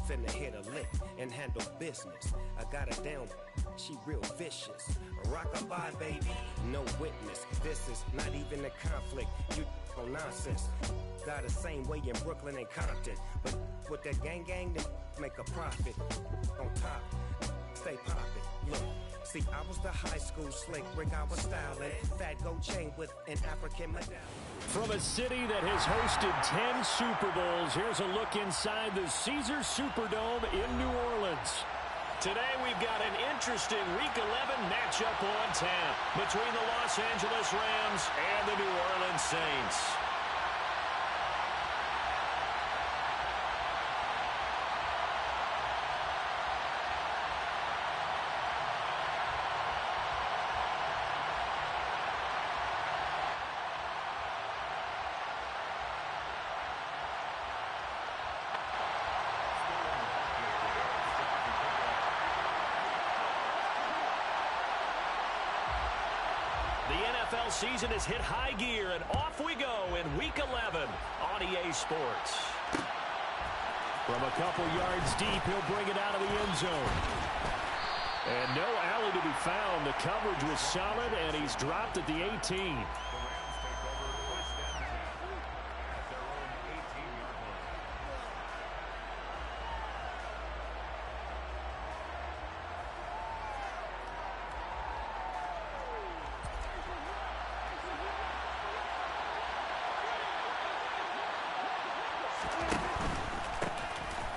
finna hit a lick and handle business. I got her down, she real vicious. Rock-a-bye, baby, no witness. This is not even a conflict, you on nonsense. Got the same way in Brooklyn and Compton, but with that gang, they make a profit. On top, stay poppin', look. See, I was the high school slick Rick, I was styling. Fat gold chain with an African medallion. From a city that has hosted 10 Super Bowls, here's a look inside the Caesars Superdome in New Orleans. Today we've got an interesting Week 11 matchup on tap between the Los Angeles Rams and the New Orleans Saints. NFL season has hit high gear, and off we go in Week 11 on EA Sports. From a couple yards deep, he'll bring it out of the end zone. And no alley to be found. The coverage was solid, and he's dropped at the 18.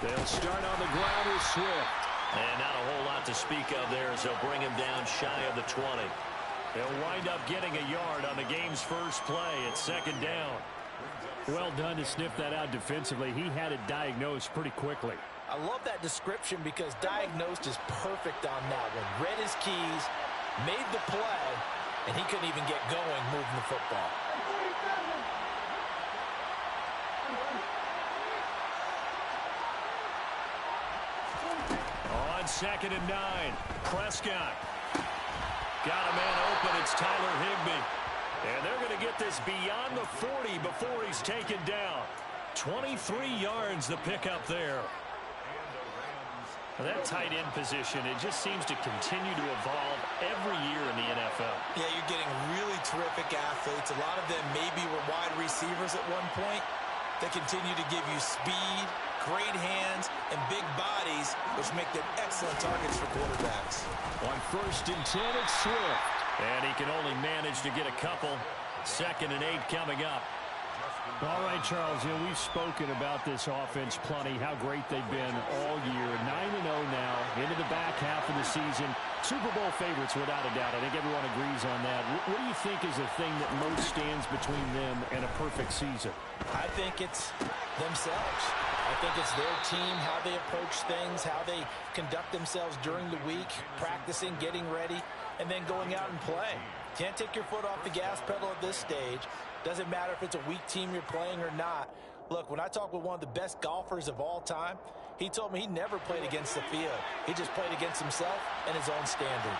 They'll start on the ground with Swift. And not a whole lot to speak of there as they'll bring him down shy of the 20. They'll wind up getting a yard on the game's first play at second down. Well done to sniff that out defensively. He had it diagnosed pretty quickly. I love that description because diagnosed is perfect on that one. Read his keys, made the play, and he couldn't even get going moving the football. Second and 9. Prescott. Got a man open. It's Tyler Higbee. And they're going to get this beyond the 40 before he's taken down. 23 yards the pickup there. That tight end position, it just seems to continue to evolve every year in the NFL. Yeah, you're getting really terrific athletes. A lot of them maybe were wide receivers at one point. They continue to give you speed, great hands, and big bodies, which make them excellent targets for quarterbacks. On 1st and 10, it's Swift. And he can only manage to get a couple. 2nd and 8 coming up. All right, Charles, we've spoken about this offense plenty, how great they've been all year. 9-0 now, into the back half of the season. Super Bowl favorites, without a doubt. I think everyone agrees on that. What do you think is the thing that most stands between them and a perfect season? I think it's themselves. I think it's their team, how they approach things, how they conduct themselves during the week, practicing, getting ready, and then going out and playing. Can't take your foot off the gas pedal at this stage. Doesn't matter if it's a weak team you're playing or not. Look, when I talked with one of the best golfers of all time, he told me he never played against the field. He just played against himself and his own standard.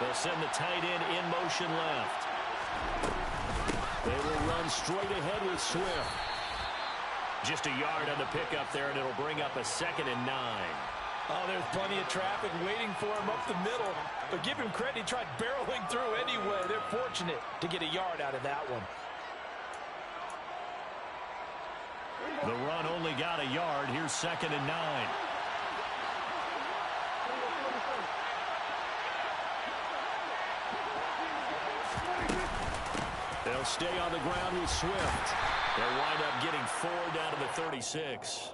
They'll send the tight end in motion left. They will run straight ahead with Swift. Just a yard on the pickup there, and it'll bring up a 2nd and 9. Oh, there's plenty of traffic waiting for him up the middle. But give him credit, he tried barreling through anyway. They're fortunate to get a yard out of that one. The run only got a yard. Here's 2nd and 9. They'll stay on the ground with Swift. They'll wind up getting 4 down to the 36.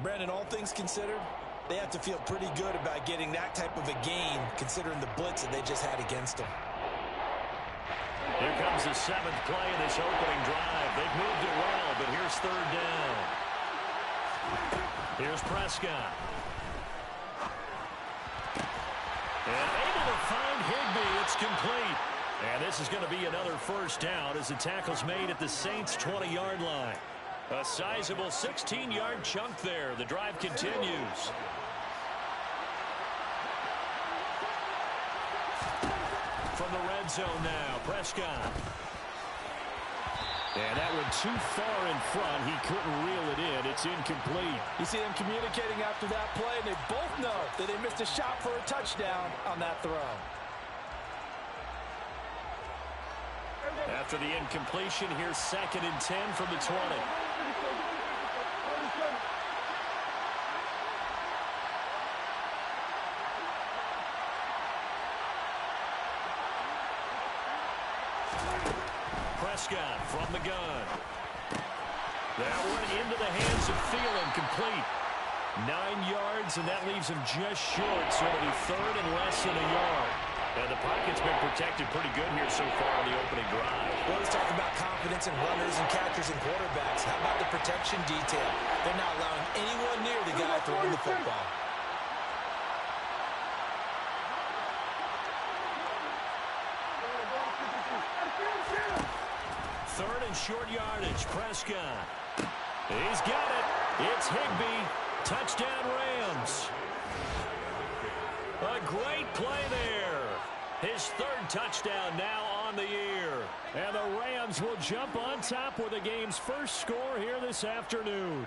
Brandon, all things considered, they have to feel pretty good about getting that type of a gain, considering the blitz that they just had against them. Here comes the 7th play of this opening drive. They've moved it well, but here's 3rd down. Here's Prescott. And able to find Higbee. It's complete. And this is going to be another 1st down as the tackle's made at the Saints' 20-yard line. A sizable 16-yard chunk there. The drive continues. From the red zone now, Prescott. And that went too far in front. He couldn't reel it in. It's incomplete. You see them communicating after that play, and they both know that they missed a shot for a touchdown on that throw. After the incompletion, here's 2nd and 10 from the 20. Prescott from the gun. That one into the hands of Thielen, complete. 9 yards, and that leaves him just short, so it'll be 3rd and less than a yard. And the pocket's been protected pretty good here so far in the opening drive. Well, let's talk about confidence in runners and catchers and quarterbacks. How about the protection detail? They're not allowing anyone near the guy throwing the football. Third and short yardage. Prescott. He's got it. It's Higbee. Touchdown, Rams. A great play there. His 3rd touchdown now on the year. And the Rams will jump on top with the game's first score here this afternoon.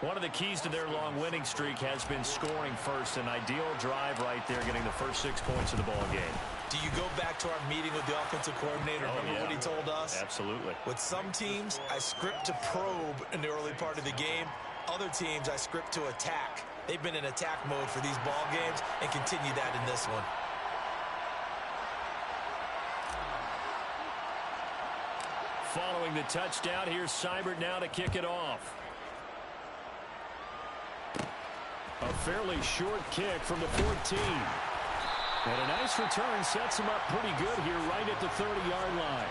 One of the keys to their long winning streak has been scoring first. An ideal drive right there, getting the first 6 points of the ball game. Do you go back to our meeting with the offensive coordinator? Remember what he told us? Absolutely. With some teams, I script to probe in the early part of the game. Other teams, I script to attack. They've been in attack mode for these ball games and continue that in this one. Following the touchdown, here's Seibert now to kick it off. A fairly short kick from the 14. And a nice return sets him up pretty good here right at the 30-yard line.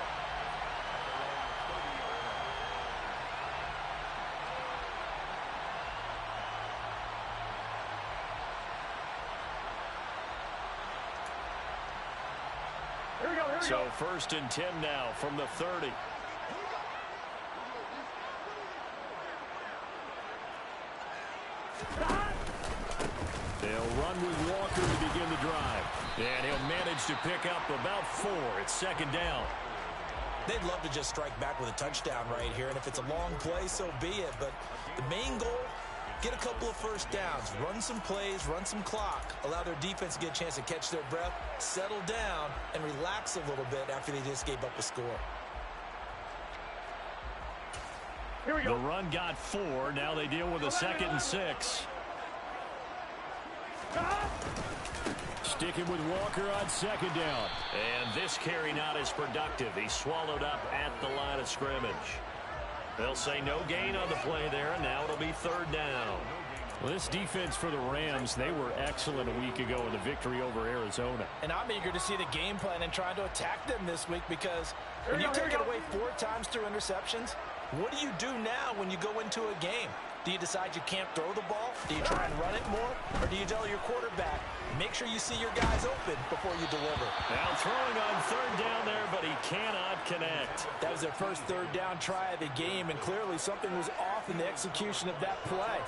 So 1st and 10 now from the 30. They'll run with Walker to begin the drive. And he'll manage to pick up about 4. It's 2nd down. They'd love to just strike back with a touchdown right here, and if it's a long play, so be it. But the main goal, get a couple of first downs, run some plays, run some clock, allow their defense to get a chance to catch their breath, settle down, and relax a little bit after they just gave up a score. Here we go. The run got 4. Now they deal with a 2nd and 6. Sticking with Walker on 2nd down. And this carry not as productive. He's swallowed up at the line of scrimmage. They'll say no gain on the play there, and now it'll be 3rd down. Well, this defense for the Rams, they were excellent a week ago in the victory over Arizona. And I'm eager to see the game plan and trying to attack them this week, because when you take it away 4 times through interceptions, what do you do now when you go into a game? Do you decide you can't throw the ball? Do you try and run it more? Or do you tell your quarterback, make sure you see your guys open before you deliver? Now throwing on 3rd down there, but he cannot connect. That was their first 3rd down try of the game, and clearly something was off in the execution of that play.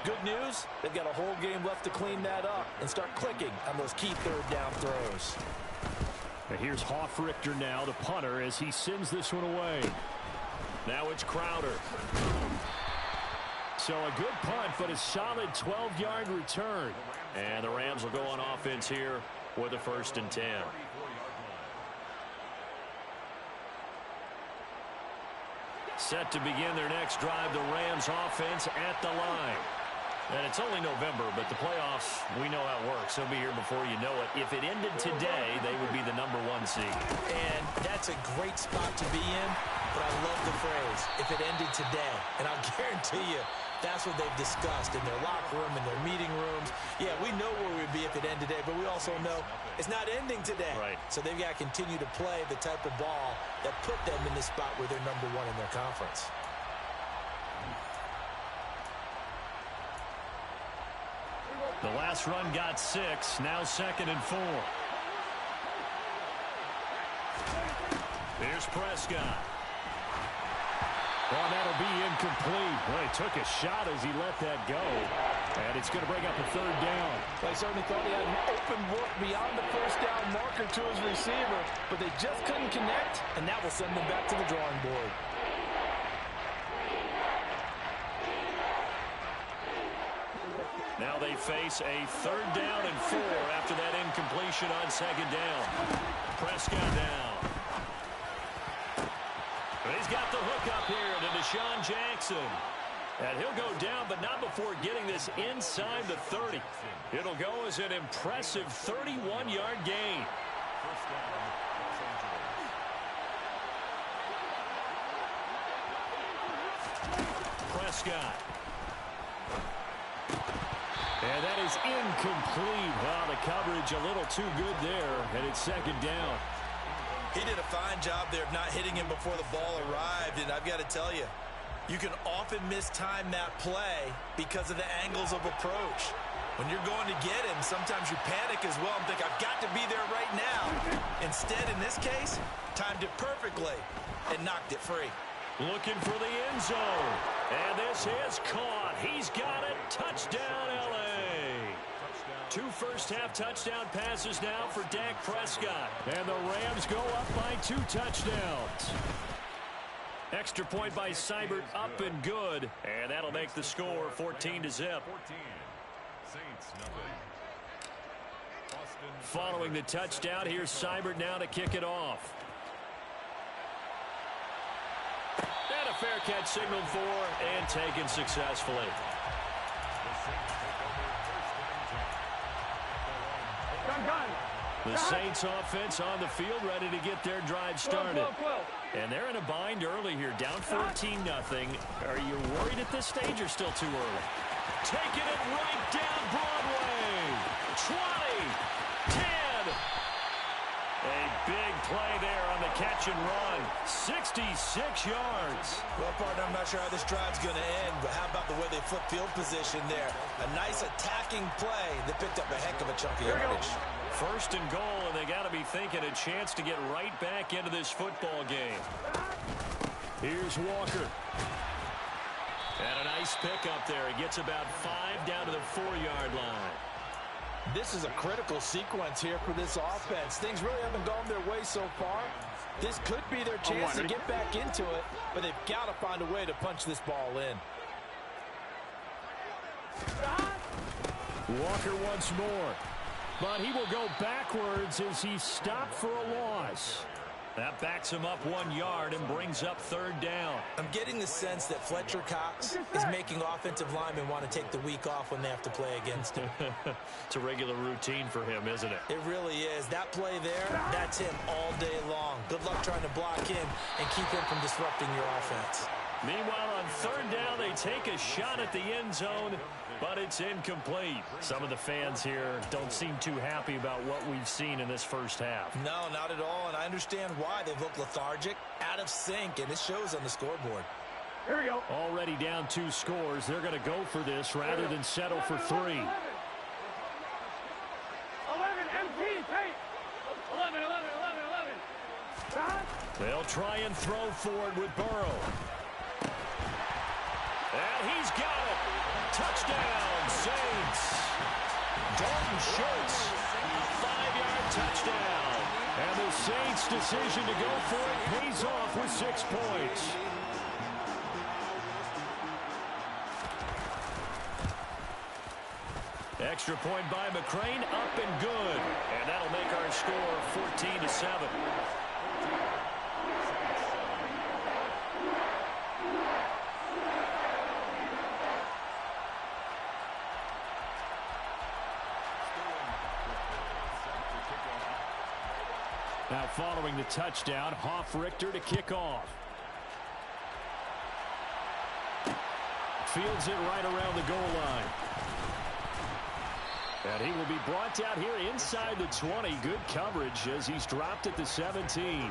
Good news, they've got a whole game left to clean that up and start clicking on those key 3rd down throws. And here's Hofrichter now, the punter, as he sends this one away. Now it's Crowder. So a good punt, but a solid 12-yard return. And the Rams will go on offense here with a 1st and 10. Set to begin their next drive, the Rams offense at the line. And it's only November, but the playoffs, we know how it works. They'll be here before you know it. If it ended today, they would be the #1 seed. And that's a great spot to be in, but I love the phrase, if it ended today. And I'll guarantee you, that's what they've discussed in their locker room, in their meeting rooms. Yeah, we know where we'd be if it ended today, but we also know it's not ending today. Right. So they've got to continue to play the type of ball that put them in the spot where they're #1 in their conference. The last run got 6. Now 2nd and 4. Here's Prescott. Well, that'll be incomplete. Well, he took a shot as he let that go. And it's going to bring up a third down. They certainly thought he had an open look beyond the first down marker to his receiver, but they just couldn't connect, and that will send them back to the drawing board. Now they face a third down and 4 after that incompletion on second down. Prescott down. But he's got the hook up here to Deshaun Jackson. And he'll go down, but not before getting this inside the 30. It'll go as an impressive 31-yard gain. Prescott. And that is incomplete. Wow, the coverage a little too good there, and it's second down. He did a fine job there of not hitting him before the ball arrived, and I've got to tell you, you can often mistime that play because of the angles of approach. When you're going to get him, sometimes you panic as well and think, I've got to be there right now. Instead, in this case, timed it perfectly and knocked it free. Looking for the end zone. And this is caught. He's got it. Touchdown, L.A. 2 first-half touchdown passes now for Dak Prescott. And the Rams go up by 2 touchdowns. Extra point by Seibert, up and good. And that'll make the score 14-0. Following the touchdown, here's Seibert now to kick it off. And a fair catch signaled for and taken successfully. The Saints offense on the field ready to get their drive started. And they're in a bind early here, down 14-0. Are you worried at this stage or still too early? Taking it right down Broadway. 20, 10. A big play there on the catch and run. 66 yards. Well, partner, I'm not sure how this drive's going to end, but how about the way they flip field position there? A nice attacking play that picked up a heck of a chunk of yardage. First and goal, and they got to be thinking a chance to get right back into this football game. Here's Walker. And a nice pickup there. He gets about 5 down to the 4-yard line. This is a critical sequence here for this offense. Things really haven't gone their way so far. This could be their chance to get back into it, but they've got to find a way to punch this ball in. Walker once more. But he will go backwards as he stopped for a loss. That backs him up 1 yard and brings up third down. I'm getting the sense that Fletcher Cox is making offensive linemen want to take the week off when they have to play against him. It's a regular routine for him, isn't it? It really is. That play there, that's him all day long. Good luck trying to block him and keep him from disrupting your offense. Meanwhile, on third down, they take a shot at the end zone, but it's incomplete. Some of the fans here don't seem too happy about what we've seen in this first half. No, not at all, and I understand why. They've looked lethargic, out of sync, and it shows on the scoreboard. Here we go. Already down 2 scores. They're going to go for this rather than settle for 3. 11 MT, tape. 11. They'll try and throw forward with Burrow. And he's got it. Touchdown, Saints. Dalton Schultz, 5-yard touchdown. And the Saints' decision to go for it pays off with 6 points. Extra point by McCrane, up and good. And that'll make our score 14-7. Now following the touchdown, Hofrichter to kick off. Fields it right around the goal line. And he will be brought down here inside the 20. Good coverage as he's dropped at the 17.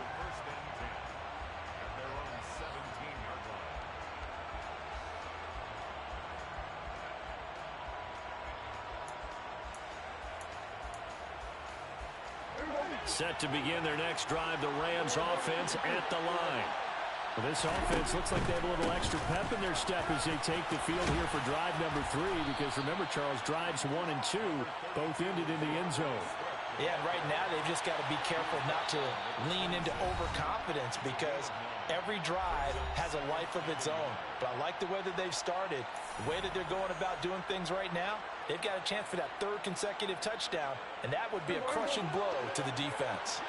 Set to begin their next drive, the Rams offense at the line. Well, this offense looks like they have a little extra pep in their step as they take the field here for drive number 3, because remember, Charles, drives 1 and 2 both ended in the end zone. Yeah, and right now they've just got to be careful not to lean into overconfidence, because every drive has a life of its own. But I like the way that they've started, the way that they're going about doing things right now. They've got a chance for that 3rd consecutive touchdown, and that would be a crushing blow to the defense.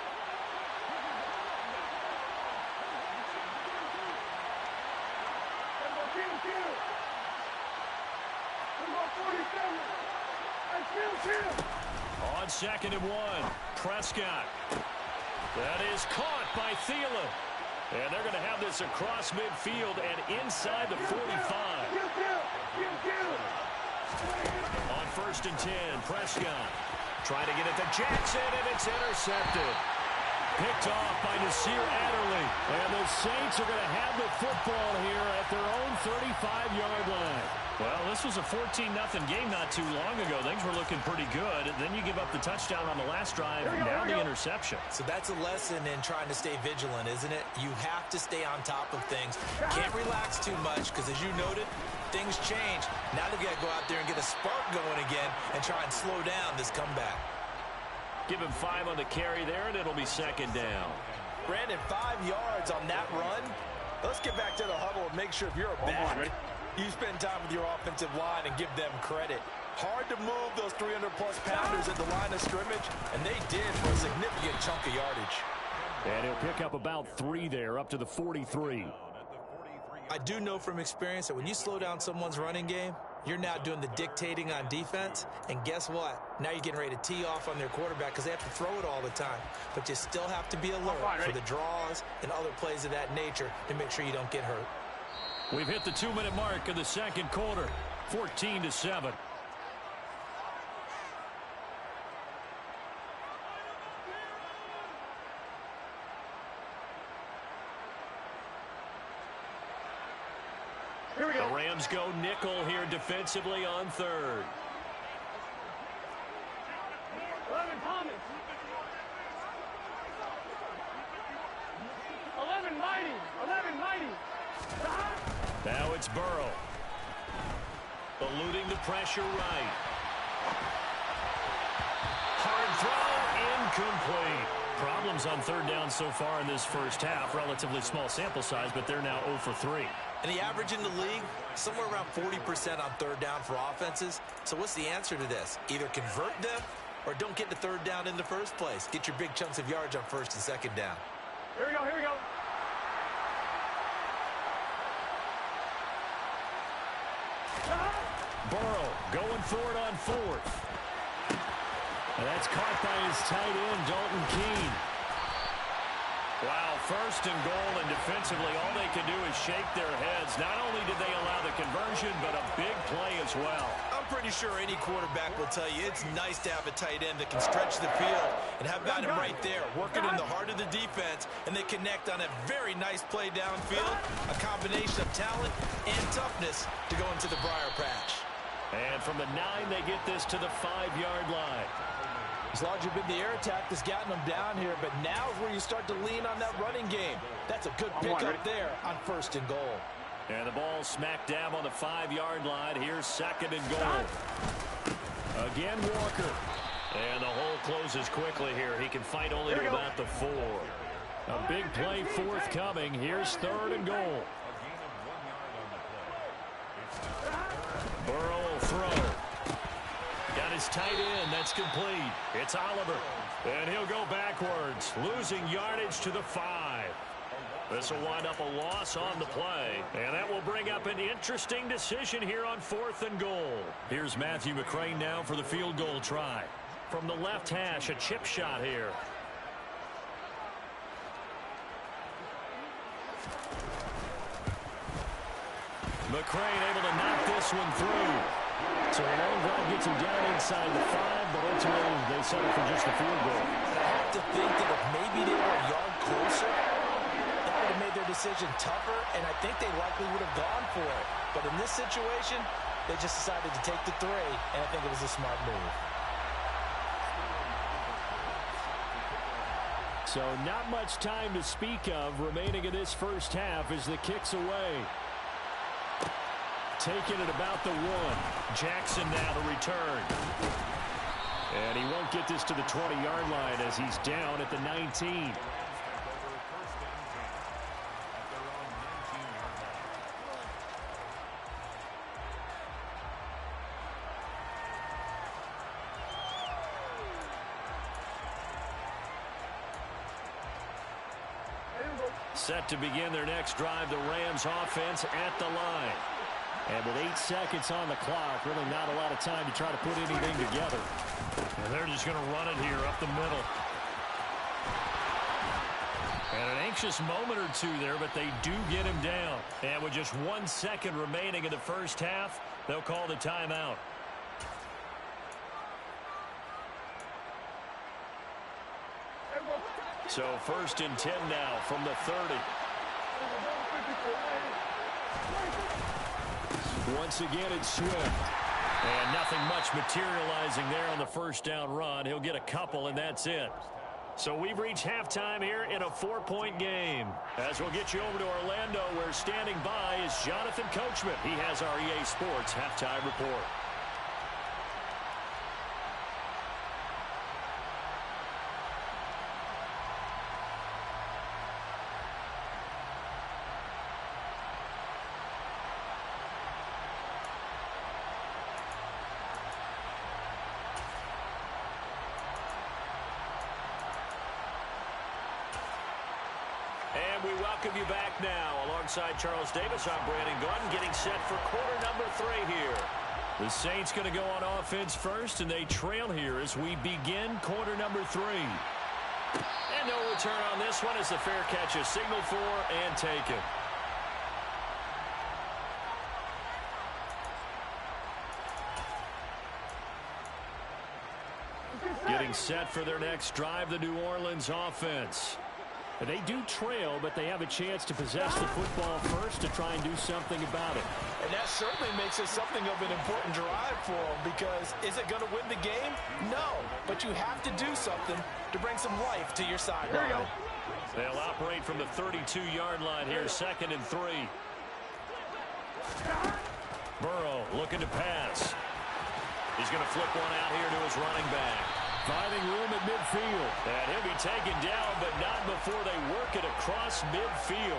On 2nd and 1, Prescott. That is caught by Thielen. And they're going to have this across midfield and inside the 45. On 1st and 10, Prescott trying to get it to Jackson, and it's intercepted. Picked off by Nasir Adderley. And the Saints are going to have the football here at their own 35-yard line. Well, this was a 14-0 game not too long ago. Things were looking pretty good. And then you give up the touchdown on the last drive, now the interception. So that's a lesson in trying to stay vigilant, isn't it? You have to stay on top of things. Can't relax too much, because as you noted, things change. Now they've got to go out there and get a spark going again and try and slow down this comeback. Give him 5 on the carry there, and it'll be 2nd down. Brandon, 5 yards on that run. Let's get back to the huddle and make sure if you're a back, you spend time with your offensive line and give them credit. Hard to move those 300-plus pounders at the line of scrimmage, and they did for a significant chunk of yardage. And he'll pick up about 3 there, up to the 43. I do know from experience that when you slow down someone's running game, you're now doing the dictating on defense, and guess what? Now you're getting ready to tee off on their quarterback because they have to throw it all the time. But you still have to be alert for the draws and other plays of that nature to make sure you don't get hurt. We've hit the 2-minute mark of the 2nd quarter, 14-7. Here we go. The Rams go nickel here defensively on 3rd. 11 Thomas. 11 Mighty. 11 Mighty. Now it's Burrow. Eluding the pressure right. Hard throw, incomplete. Problems on 3rd down so far in this first half. Relatively small sample size, but they're now 0 for 3. And the average in the league, somewhere around 40% on 3rd down for offenses. So what's the answer to this? Either convert them or don't get the 3rd down in the first place. Get your big chunks of yards on 1st and 2nd down. Here we go, here we go. Burrow going for it on 4th. And that's caught by his tight end, Dalton Keene. Wow, 1st and goal, and defensively all they can do is shake their heads. Not only did they allow the conversion, but a big play as well. I'm pretty sure any quarterback will tell you it's nice to have a tight end that can stretch the field, and have got him right there, working in the heart of the defense, and they connect on a very nice play downfield, a combination of talent and toughness to go into the briar patch. And from the 9, they get this to the 5-yard line. As long as you've been the air attack that's gotten them down here, but now is where you start to lean on that running game. That's a good pickup there on 1st and goal. And the ball smack dab on the 5-yard line. Here's 2nd and goal. Again, Walker. And the hole closes quickly here. He can fight only to about the 4. A big play forthcoming. Here's 3rd and goal. Burrow will throw. Got his tight end. That's complete. It's Oliver. And he'll go backwards, losing yardage to the 5. This will wind up a loss on the play. And that will bring up an interesting decision here on 4th and goal. Here's Matthew McCrane now for the field goal try. From the left hash, a chip shot here. McCrane able to knock this one through. So a long drive gets him down inside the 5, but ultimately they settle for just the field goal. I have to think that if maybe they were a yard closer, that would have made their decision tougher, and I think they likely would have gone for it. But in this situation, they just decided to take the 3, and I think it was a smart move. So not much time to speak of remaining in this first half as the kick's away. Taking it about the 1. Jackson now to return. And he won't get this to the 20-yard line as he's down at the 19. Set to begin their next drive, the Rams offense at the line. And with 8 seconds on the clock, really not a lot of time to try to put anything together. And they're just going to run it here up the middle. And an anxious moment or two there, but they do get him down. And with just 1 second remaining in the first half, they'll call the timeout. So 1st and 10 now from the 30. Once again, it's Swift. And nothing much materializing there on the first down run. He'll get a couple, and that's it. So we've reached halftime here in a 4-point game. As we'll get you over to Orlando, where standing by is Jonathan Coachman. He has our EA Sports halftime report. And we welcome you back now. Alongside Charles Davis, I'm Brandon Gunn, getting set for quarter number 3 here. The Saints going to go on offense first, and they trail here as we begin quarter number 3. And no return on this one as the fair catch is signaled for and taken. Getting set for their next drive, the New Orleans offense. They do trail, but they have a chance to possess the football first to try and do something about it. And that certainly makes it something of an important drive for them, because is it going to win the game? No, but you have to do something to bring some life to your sideline. They'll operate from the 32-yard line here, 2nd and 3. Burrow looking to pass. He's going to flip one out here to his running back. Finding room at midfield. And he'll be taken down, but not before they work it across midfield.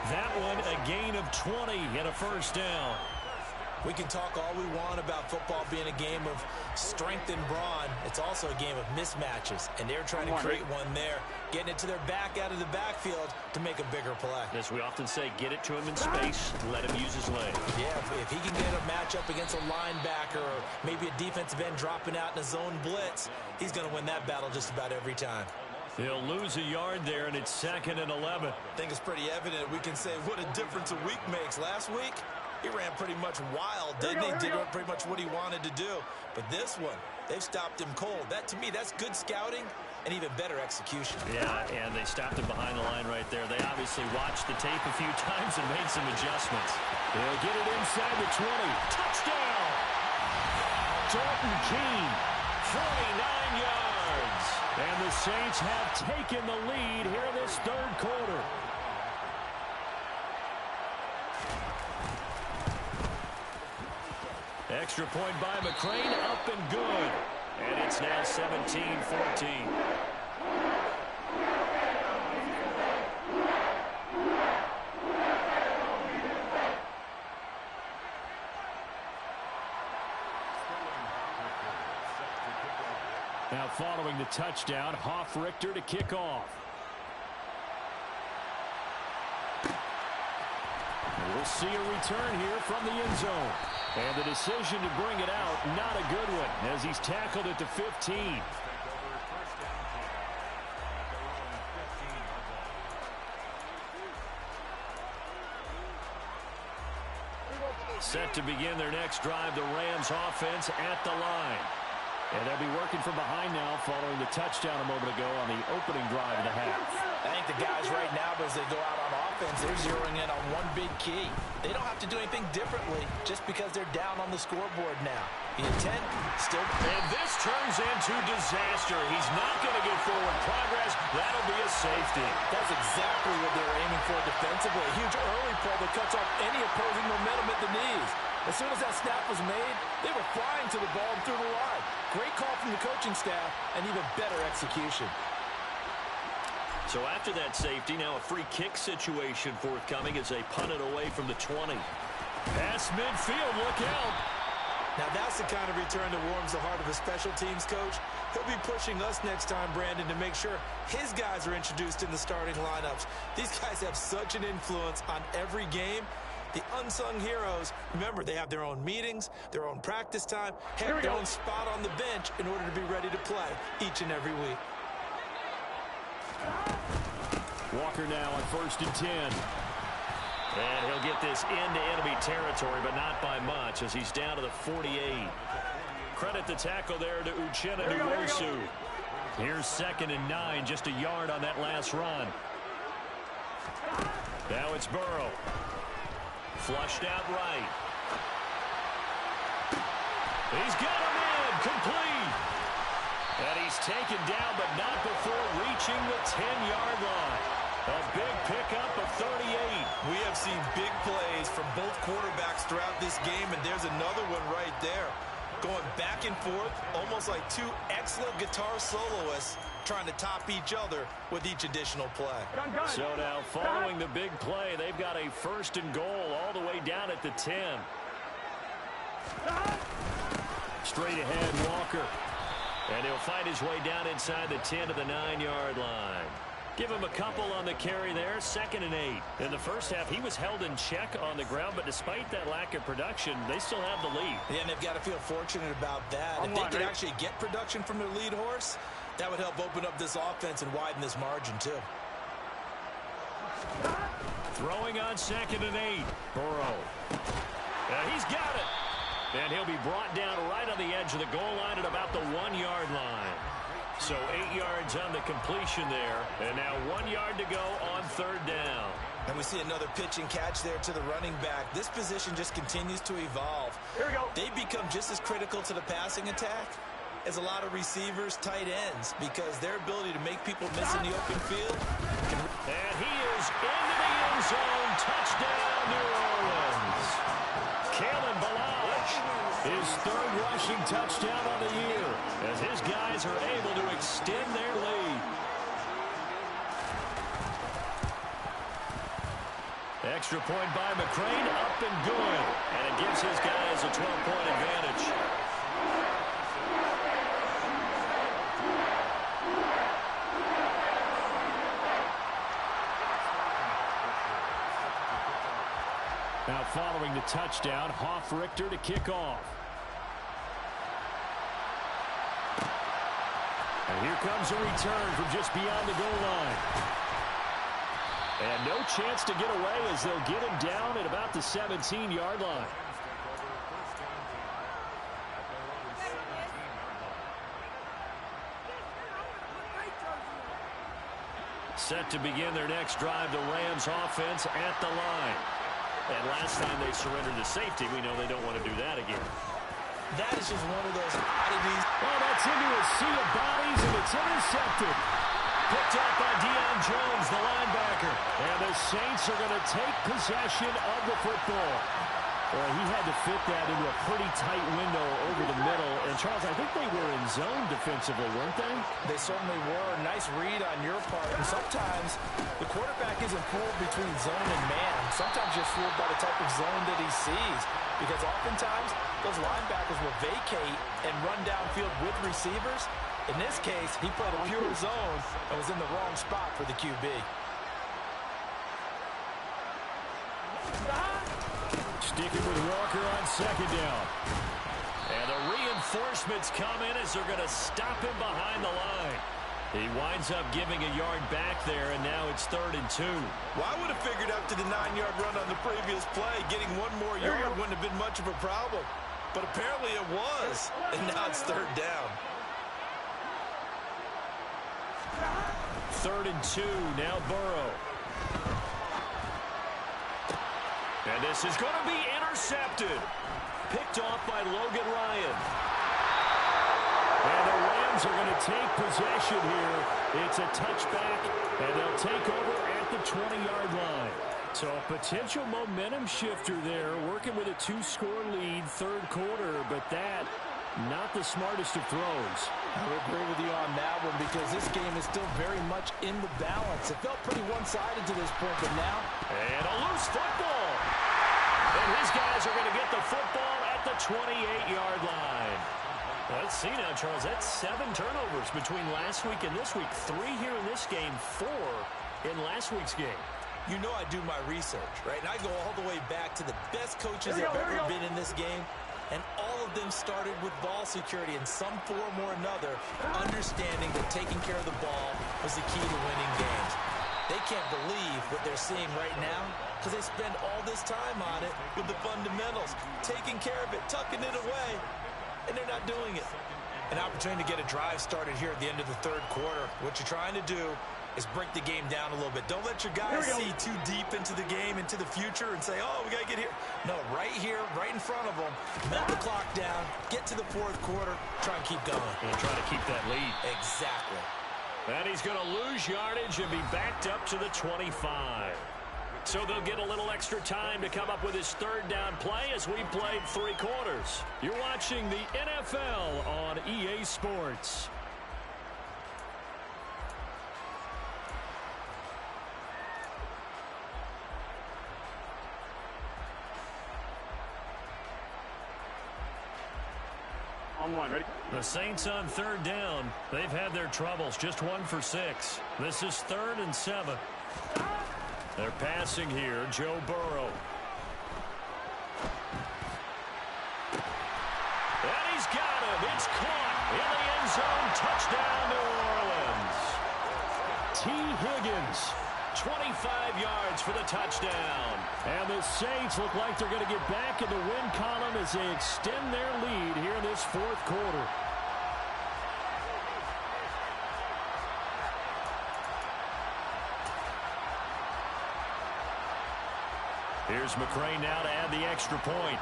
That one a gain of 20 and a first down. We can talk all we want about football being a game of strength and brawn. It's also a game of mismatches, and they're trying to create one there, getting it to their back out of the backfield to make a bigger play. As we often say, get it to him in space, let him use his leg. Yeah, if he can get a matchup against a linebacker or maybe a defensive end dropping out in a zone blitz, he's going to win that battle just about every time. They'll lose a yard there, and it's 2nd and 11. I think it's pretty evident we can say what a difference a week makes. Last week, he ran pretty much wild, didn't he? Did pretty much what he wanted to do. But this one, they've stopped him cold. That, to me, that's good scouting and even better execution. Yeah, and they stopped him behind the line right there. They obviously watched the tape a few times and made some adjustments. They'll get it inside the 20. Touchdown! Dalton Keene, 49 yards. And the Saints have taken the lead here in this 3rd quarter. Extra point by McCrane, up and good. And it's now 17-14. Now following the touchdown, Hoff-Richter to kick off. And we'll see a return here from the end zone. And the decision to bring it out, not a good one, as he's tackled at the 15. Set to begin their next drive, the Rams offense at the line. And they'll be working from behind now following the touchdown a moment ago on the opening drive of the half. I think the guys right now, as they go out on offense, they're zeroing in on one big key. They don't have to do anything differently just because they're down on the scoreboard now. The intent still... And this turns into disaster. He's not going to get forward progress. That'll be a safety. That's exactly what they were aiming for defensively. A huge early play that cuts off any opposing momentum at the knees. As soon as that snap was made, they were flying to the ball and through the line. Great call from the coaching staff and even better execution. So after that safety, now a free kick situation forthcoming as they punt it away from the 20. Pass midfield, look out. Now that's the kind of return that warms the heart of a special teams coach. He'll be pushing us next time, Brandon, to make sure his guys are introduced in the starting lineups. These guys have such an influence on every game. The unsung heroes, remember, they have their own meetings, their own practice time, have their own spot on the bench in order to be ready to play each and every week. Walker now on 1st and 10. And he'll get this into enemy territory, but not by much as he's down to the 48. Credit the tackle there to Uchenna Nwosu. Here's 2nd and 9, just a yard on that last run. Now it's Burrow. Flushed out right. He's got him in, complete. And he's taken down, but not before reaching the 10-yard line. A big pickup of 38. We have seen big plays from both quarterbacks throughout this game, and there's another one right there. Going back and forth, almost like two excellent guitar soloists trying to top each other with each additional play. So now, following the big play, they've got a 1st and goal all the way down at the 10. Straight ahead, Walker. And he'll find his way down inside the 10 to the 9-yard line. Give him a couple on the carry there, 2nd and 8. In the first half, he was held in check on the ground, but despite that lack of production, they still have the lead. Yeah, and they've got to feel fortunate about that. If they could actually get production from their lead horse, that would help open up this offense and widen this margin, too. Throwing on 2nd and 8. Burrow. He's got it. And he'll be brought down right on the edge of the goal line at about the 1-yard line. So 8 yards on the completion there. And now 1 yard to go on 3rd down. And we see another pitch and catch there to the running back. This position just continues to evolve. Here we go. They become just as critical to the passing attack as a lot of receivers, tight ends, because their ability to make people miss in the open field. And he is into the end zone. Touchdown, New Orleans. Kalen Ballage, his 3rd rushing touchdown on the year, as his guys are able to extend their lead. Extra point by McCrane, up and good. And it gives his guys a 12-point advantage. Now following the touchdown, Hoff-Richter to kick off. And here comes a return from just beyond the goal line. And no chance to get away as they'll get him down at about the 17-yard line. Set to begin their next drive, the Rams offense at the line. And last time they surrendered to safety, we know they don't want to do that again. That is just one of those oddities. Oh, that's into a sea of bodies, and it's intercepted. Picked up by Deion Jones, the linebacker. And the Saints are going to take possession of the football. Well, he had to fit that into a pretty tight window over the middle. And, Charles, I think they were in zone defensively, weren't they? They certainly were. Nice read on your part. And sometimes the quarterback isn't fooled between zone and man. Sometimes you're fooled by the type of zone that he sees. Because oftentimes those linebackers will vacate and run downfield with receivers. In this case, he played a pure zone and was in the wrong spot for the QB. Sticking with Walker on 2nd down. And the reinforcements come in as they're going to stop him behind the line. He winds up giving a yard back there, and now it's 3rd and 2. Well, I would have figured after the 9-yard run on the previous play, getting one more yard wouldn't have been much of a problem. but apparently it was. And now it's third down. 3rd and 2, now Burrow. And this is going to be intercepted. Picked off by Logan Ryan. And the Rams are going to take possession here. It's a touchback, and they'll take over at the 20-yard line. So a potential momentum shifter there, working with a 2-score lead, third quarter, but that, not the smartest of throws. I would agree with you on that one because this game is still very much in the balance. It felt pretty one-sided to this point, but now... And a loose football. And his guys are going to get the football at the 28-yard line. Let's see now, Charles. That's 7 turnovers between last week and this week. 3 here in this game, 4 in last week's game. You know I do my research, right? And I go all the way back to the best coaches that have ever been in this game. And all of them started with ball security in some form or another, understanding that taking care of the ball was the key to winning games. They can't believe what they're seeing right now because they spend all this time on it with the fundamentals, taking care of it, tucking it away, and they're not doing it. An opportunity to get a drive started here at the end of the third quarter. What you're trying to do is break the game down a little bit. Don't let your guys see too deep into the game, into the future, and say, oh, we got to get here. No, right here, right in front of them, melt the clock down, get to the fourth quarter, try and keep going. And try to keep that lead. Exactly. And he's going to lose yardage and be backed up to the 25. So they'll get a little extra time to come up with his third down play as we played 3 quarters. You're watching the NFL on EA Sports. On one, ready? The Saints on third down. They've had their troubles, just 1 for 6. This is 3rd and 7. They're passing here, Joe Burrow. And he's got him. It's caught in the end zone. Touchdown, New Orleans. T. Higgins, 25 yards for the touchdown. And the Saints look like they're going to get back in the win column as they extend their lead here in this fourth quarter. Here's McCray now to add the extra point.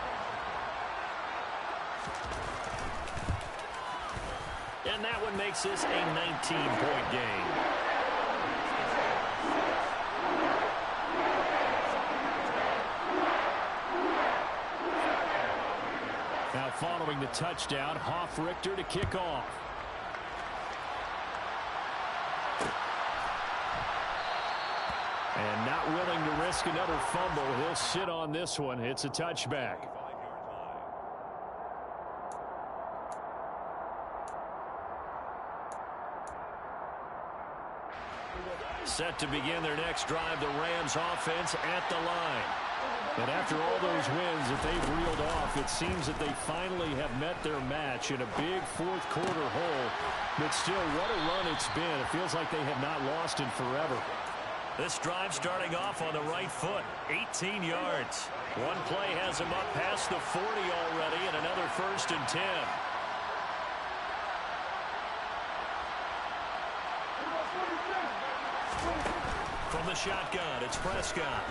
And that one makes this a 19-point game. Now following the touchdown, Hoff-Richter to kick off. And not willing to risk another fumble. He'll sit on this one. It's a touchback. Set to begin their next drive, the Rams offense at the line. And after all those wins that they've reeled off, it seems that they finally have met their match in a big fourth quarter hole. But still, what a run it's been. It feels like they have not lost in forever. This drive starting off on the right foot, 18 yards. One play has him up past the 40 already, and another 1st and 10. From the shotgun, it's Prescott.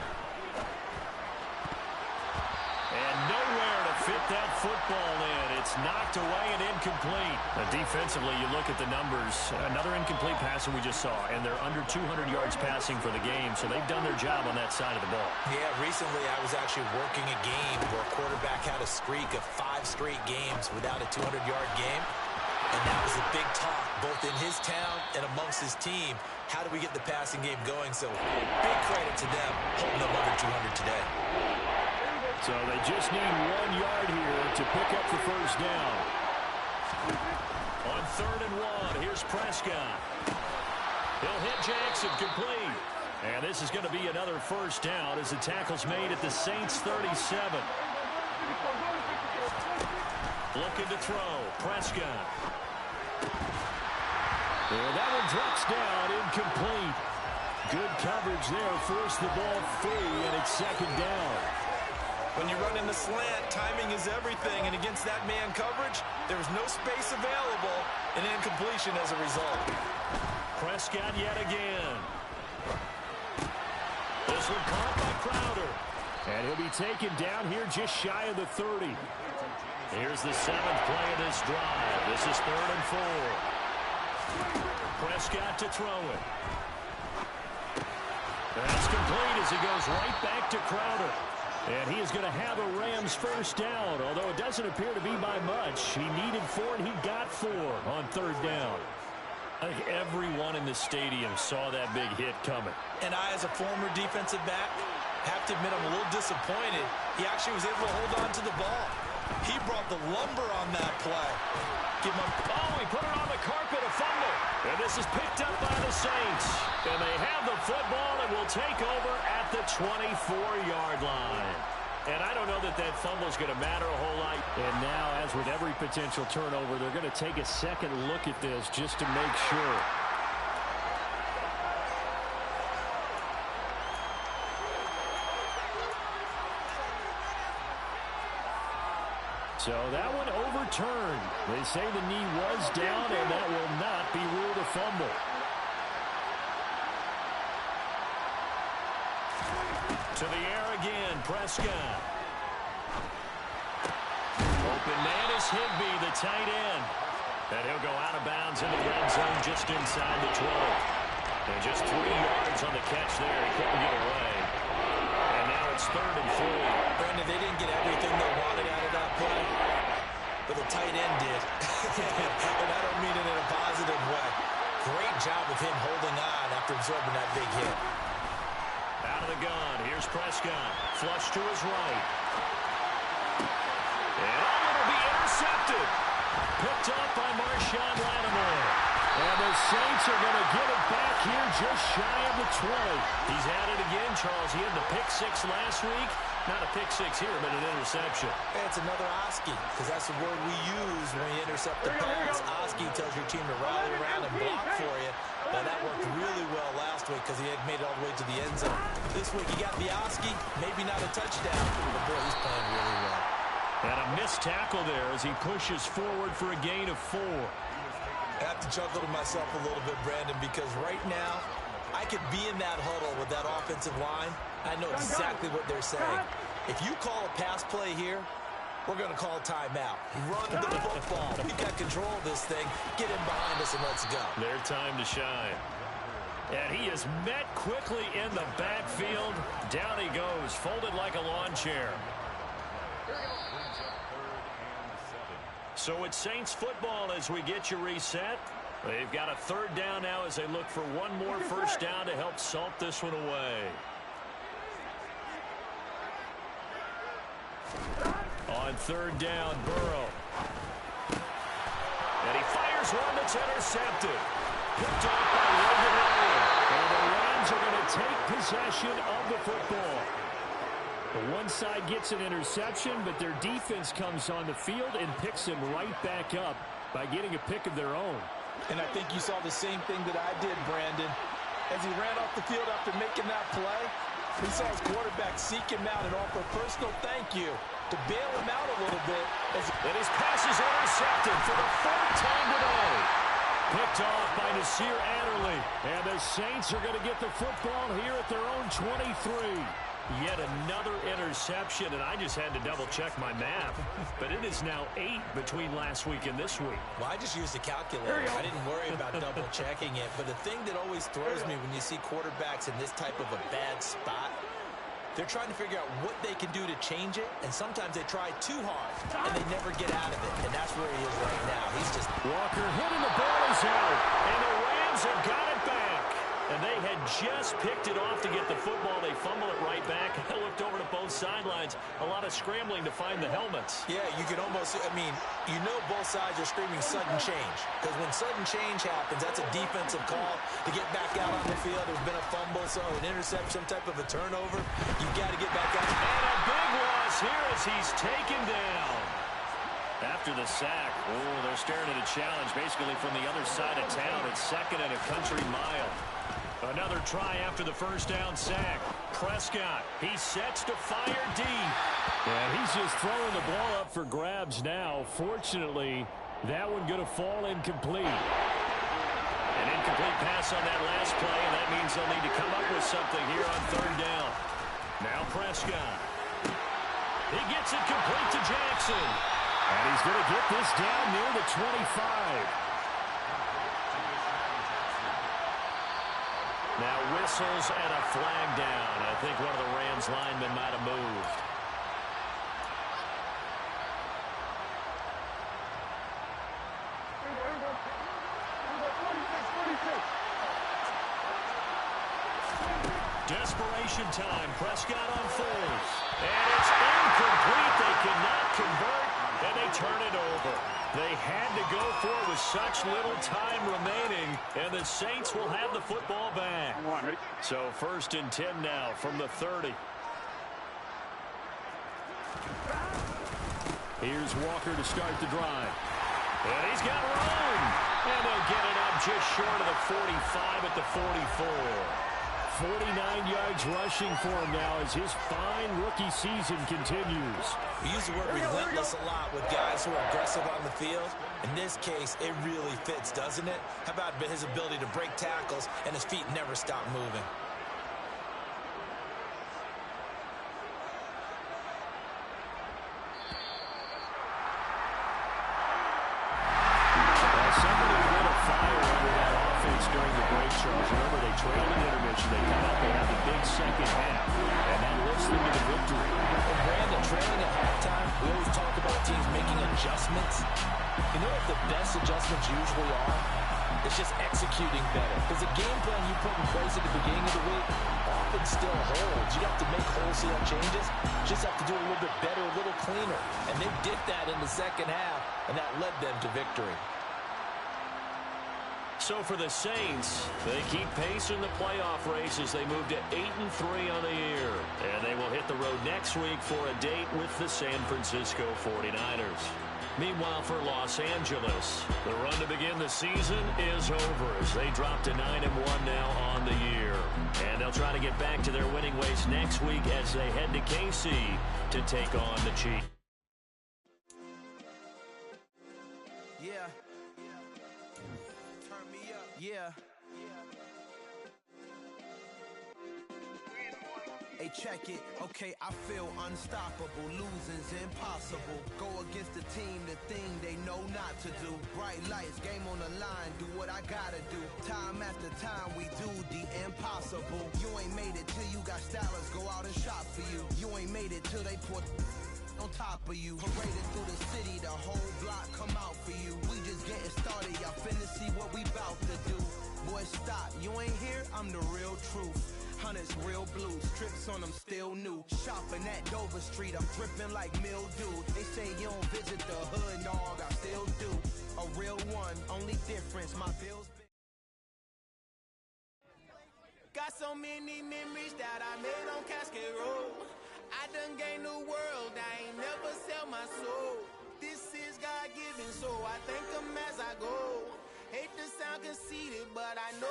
And nowhere to fit that football in. It's knocked away and incomplete. Defensively, you look at the numbers. Another incomplete pass that we just saw, and they're under 200 yards passing for the game, so they've done their job on that side of the ball. Yeah, recently I was actually working a game where a quarterback had a streak of 5 straight games without a 200-yard game. And that was a big talk, both in his town and amongst his team. How do we get the passing game going? So big credit to them holding them under 200 today. So they just need 1 yard here to pick up the first down. On 3rd and 1, here's Prescott. He'll hit Jackson complete. And this is going to be another first down as the tackle's made at the Saints 37. Looking to throw, Prescott. And that one drops down, incomplete. Good coverage there, forced the ball free, and it's 2nd down. When you run in the slant, timing is everything, and against that man coverage, there was no space available, and incompletion as a result. Prescott yet again. This one caught by Crowder. And he'll be taken down here just shy of the 30. Here's the 7th play of this drive. This is 3rd and 4. Prescott to throw it. That's complete as he goes right back to Crowder. And he is going to have a Rams first down, although it doesn't appear to be by much. He needed 4, and he got 4 on 3rd down. I think everyone in the stadium saw that big hit coming. And I, as a former defensive back, have to admit I'm a little disappointed. He actually was able to hold on to the ball. He brought the lumber on that play. He put it on the carpet, a fumble. And this is picked up by the Saints. And they have the football and will take over at the 24-yard line. And I don't know that that fumble is going to matter a whole lot. And now, as with every potential turnover, they're going to take a second look at this just to make sure. So that one overturned. They say the knee was down, and that will not be ruled a fumble. To the air again, Prescott. Open man is Higbee, the tight end. And he'll go out of bounds in the red zone just inside the 12. And just 3 yards on the catch there. He couldn't get away. And now it's 3rd and 4. Brandon, they didn't get everything they wanted out of that play, but the tight end did. And I don't mean it in a positive way. Great job of him holding on after absorbing that big hit. Out of the gun, here's Prescott. Flush to his right. And it'll be intercepted. Picked up by Marshawn Lattimore. And the Saints are going to get it back here just shy of the 20. He's at it again, Charles. He had the pick 6 last week. Not a pick 6 here, but an interception. It's another Oski, because that's the word we use when you intercept the pass. Oski tells your team to rally around and block for you. Now, that worked really well last week because he had made it all the way to the end zone. This week, he got the Oski, maybe not a touchdown, but boy, he's playing really well. And a missed tackle there as he pushes forward for a gain of 4. I have to chuckle to myself a little bit, Brandon, because right now, I could be in that huddle with that offensive line. I know exactly what they're saying. If you call a pass play here, we're going to call timeout. Run the football. We've got control of this thing. Get in behind us and let's go. Their time to shine. And he is met quickly in the backfield. Down he goes, folded like a lawn chair. So it's Saints football as we get you reset. They've got a 3rd down now as they look for one more first down to help salt this one away. On 3rd down, Burrow. And he fires one that's intercepted. Picked off by Logan Ryan. And the Rams are going to take possession of the football. The one side gets an interception, but their defense comes on the field and picks them right back up by getting a pick of their own. And I think you saw the same thing that I did, Brandon. As he ran off the field after making that play, he saw his quarterback seek him out and offer a personal thank you to bail him out a little bit. And his pass is intercepted for the 4th time today. Picked off by Nasir Adderley. And the Saints are going to get the football here at their own 23. Yet another interception, and I just had to double-check my math. But it is now 8 between last week and this week. Well, I just used a calculator. I didn't worry about double-checking it. But the thing that always throws me when you see quarterbacks in this type of a bad spot, they're trying to figure out what they can do to change it, and sometimes they try too hard, and they never get out of it. And that's where he is right now. He's just... Walker hitting the ball is out. And the Rams have got it back. And they had just picked it off to get the football. They fumble it right back. I looked over to both sidelines. A lot of scrambling to find the helmets. Yeah, you can almost, I mean, you know both sides are screaming sudden change. Because when sudden change happens, that's a defensive call to get back out on the field. There's been a fumble, so an interception, some type of a turnover. You've got to get back out. And a big loss here as he's taken down. After the sack, they're staring at a challenge basically from the other side of town. It's 2nd and a country mile. Another try after the first down sack. Prescott, he sets to fire deep. just throwing the ball up for grabs now. Fortunately, that one going to fall incomplete. An incomplete pass on that last play, and that means they'll need to come up with something here on third down. Now Prescott. He gets it complete to Jackson. And he's going to get this down near the 25. Now whistles and a flag down. I think one of the Rams linemen might have moved. Desperation time. Prescott on fourth. And it's incomplete. They cannot convert, and they turn it over. They had to go for it with such little time remaining, and the Saints will have the football back. So 1st and 10 now from the 30. Here's Walker to start the drive. And he's got room. And they'll get it up just short of the 45 at the 44. 49 yards rushing for him now as his fine rookie season continues. We use the word relentless a lot with guys who are aggressive on the field. In this case, it really fits, doesn't it? How about his ability to break tackles and his feet never stop moving? Somebody lit a fire under that offense during the break, Charles. Remember, they trailed in intermission. They come out, they have the big second half, and that lifts them to the victory. And Brandon, trailing at halftime, we always talk about teams making adjustments. You know what the best adjustments usually are? It's just executing better. Because the game plan you put in place at the beginning of the week often still holds. You don't have to make wholesale changes. You just have to do it a little bit better, a little cleaner. And they did that in the second half, and that led them to victory. So for the Saints, they keep pace in the playoff race as they move to 8-3 on the year. And they will hit the road next week for a date with the San Francisco 49ers. Meanwhile, for Los Angeles, the run to begin the season is over as they drop to 9-1 now on the year. And they'll try to get back to their winning ways next week as they head to KC to take on the Chiefs. Yeah. Hey, check it. Okay, I feel unstoppable. Losing's impossible. Go against the team, the thing they know not to do. Bright lights, game on the line, do what I gotta do. Time after time, we do the impossible. You ain't made it till you got stylers go out and shop for you. You ain't made it till they put on top of you. Paraded through the city, the whole block come out for you. We just getting started, y'all finna see what we bout to do. Boy, stop, you ain't here, I'm the real truth. Hunters real blue, strips on them still new. Shopping at Dover Street, I'm dripping like mildew. They say you don't visit the hood, dog, I still do. A real one, only difference, my bills. Got so many memories that I made on Cascade Road. I done gained the world, I ain't never sell my soul. This is God-given, so I thank him as I go. Hate to sound conceited, but I know.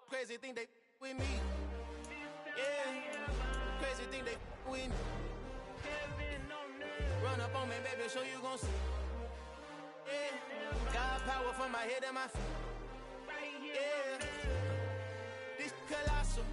Crazy thing they with me. Yeah, crazy thing they with me. Run up on me, baby, show you gon' see. Yeah, God power from my head and my feet. Yeah, this colossal.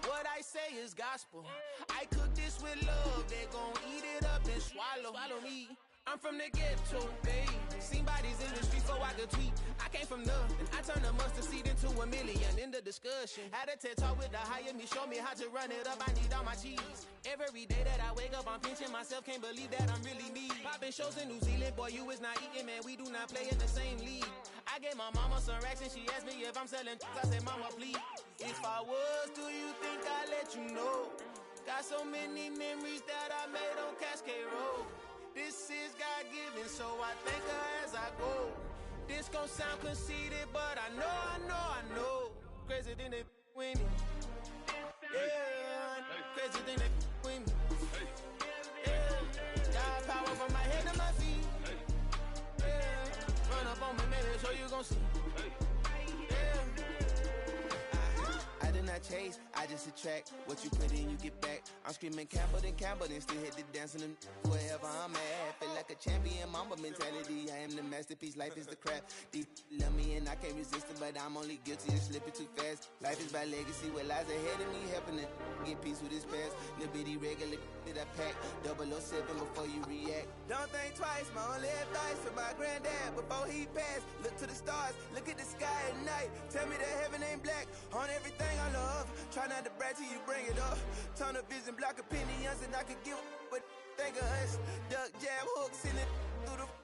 What I say is gospel. I cook this with love. They gon' eat it up and swallow me. I'm from the ghetto, babe. Seen bodies in the street so I could tweet. I came from nothing. I turned a mustard seed into $1 million in the discussion. Had a TED talk with the higher me, show me how to run it up. I need all my cheese. Every day that I wake up, I'm pinching myself. Can't believe that I'm really me. Popping shows in New Zealand, boy, you is not eating, man. We do not play in the same league. I gave my mama some racks and she asked me if I'm selling. I said, mama, please. If I was, do you think I'd let you know? Got so many memories that I made on Cascade Road. This is God-given, so I thank her as I go. This gon' sound conceited, but I know. Crazy thing they with me. Yeah, crazy thing they with me. Yeah, God power from my head to my feet. Yeah, run up on me, maybe, so you gon' see. Yeah. I did not chase, I I just attract what you put in, you get back. I'm screaming Campbell, then still hit the dance and wherever I'm at. Feel like a champion, mamba mentality. I am the masterpiece, life is the crap. Deep love me and I can't resist it, but I'm only guilty of slipping too fast. Life is by legacy, what lies ahead of me, helping to get peace with this past. Little bitty regular that I pack, 007 before you react. Don't think twice, my only advice for my granddad before he passed. Look to the stars, look at the sky at night. Tell me that heaven ain't black on everything I love. Try not to brag till you bring it up. Tunnel vision, block opinions, and I could give a think of us. Duck, jab, hook, send it through the